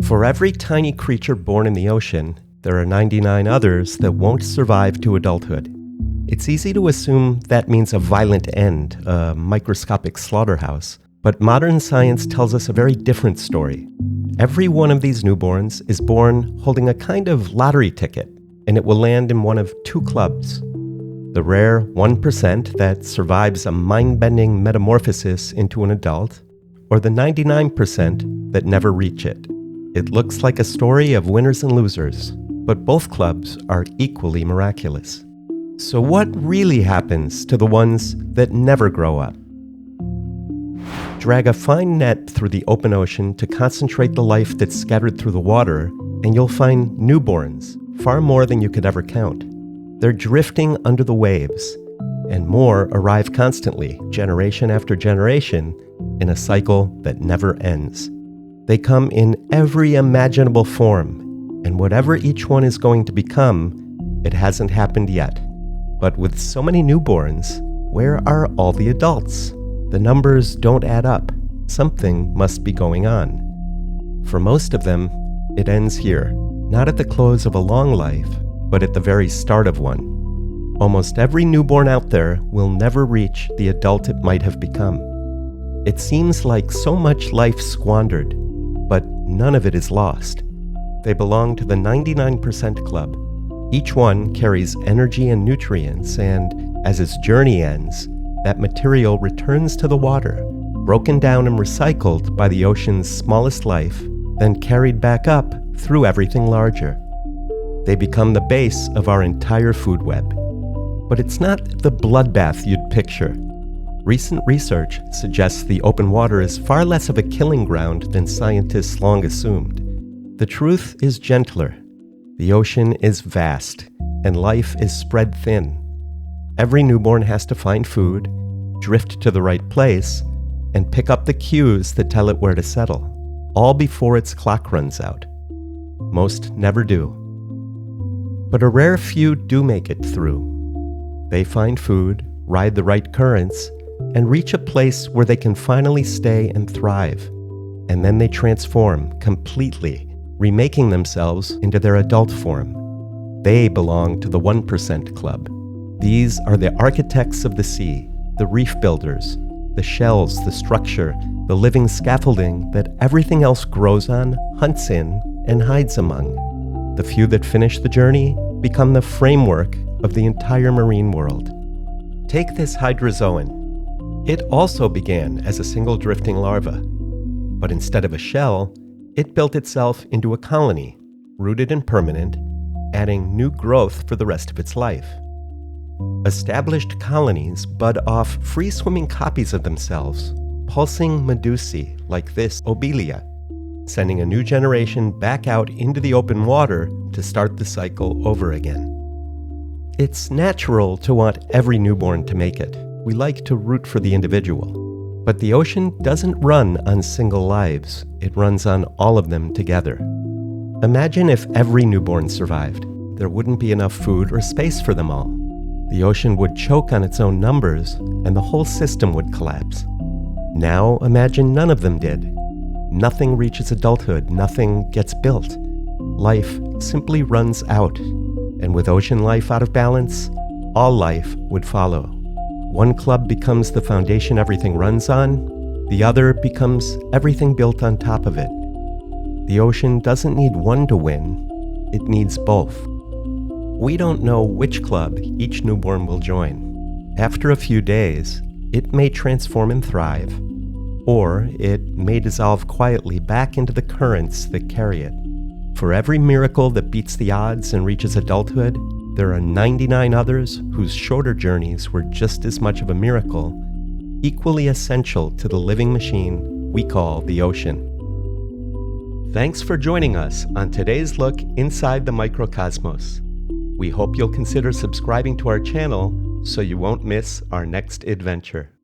For every tiny creature born in the ocean, there are 99 others that won't survive to adulthood. It's easy to assume that means a violent end, a microscopic slaughterhouse, but modern science tells us a very different story. Every one of these newborns is born holding a kind of lottery ticket, and it will land in one of two clubs. The rare 1% that survives a mind-bending metamorphosis into an adult, or the 99% that never reach it. It looks like a story of winners and losers, but both clubs are equally miraculous. So what really happens to the ones that never grow up? Drag a fine net through the open ocean to concentrate the life that's scattered through the water, and you'll find newborns, far more than you could ever count. They're drifting under the waves, and more arrive constantly, generation after generation, in a cycle that never ends. They come in every imaginable form, and whatever each one is going to become, it hasn't happened yet. But with so many newborns, where are all the adults? The numbers don't add up. Something must be going on. For most of them, it ends here, not at the close of a long life, but at the very start of one. Almost every newborn out there will never reach the adult it might have become. It seems like so much life squandered, but none of it is lost. They belong to the 99% club. Each one carries energy and nutrients, and as its journey ends, that material returns to the water, broken down and recycled by the ocean's smallest life, then carried back up through everything larger. They become the base of our entire food web. But it's not the bloodbath you'd picture. Recent research suggests the open water is far less of a killing ground than scientists long assumed. The truth is gentler. The ocean is vast, and life is spread thin. Every newborn has to find food, drift to the right place, and pick up the cues that tell it where to settle, all before its clock runs out. Most never do. But a rare few do make it through. They find food, ride the right currents, and reach a place where they can finally stay and thrive. And then they transform completely, remaking themselves into their adult form. They belong to the 1% club. These are the architects of the sea, the reef builders, the shells, the structure, the living scaffolding that everything else grows on, hunts in, and hides among. The few that finish the journey become the framework of the entire marine world. Take this hydrozoan. It also began as a single drifting larva, but instead of a shell, it built itself into a colony, rooted and permanent, adding new growth for the rest of its life. Established colonies bud off free-swimming copies of themselves, pulsing medusae like this obelia, sending a new generation back out into the open water to start the cycle over again. It's natural to want every newborn to make it. We like to root for the individual. But the ocean doesn't run on single lives. It runs on all of them together. Imagine if every newborn survived. There wouldn't be enough food or space for them all. The ocean would choke on its own numbers, and the whole system would collapse. Now imagine none of them did. Nothing reaches adulthood, nothing gets built. Life simply runs out. And with ocean life out of balance, all life would follow. One club becomes the foundation everything runs on, the other becomes everything built on top of it. The ocean doesn't need one to win, it needs both. We don't know which club each newborn will join. After a few days, it may transform and thrive, or it may dissolve quietly back into the currents that carry it. For every miracle that beats the odds and reaches adulthood, there are 99 others whose shorter journeys were just as much of a miracle, equally essential to the living machine we call the ocean. Thanks for joining us on today's look inside the Microcosmos. We hope you'll consider subscribing to our channel so you won't miss our next adventure.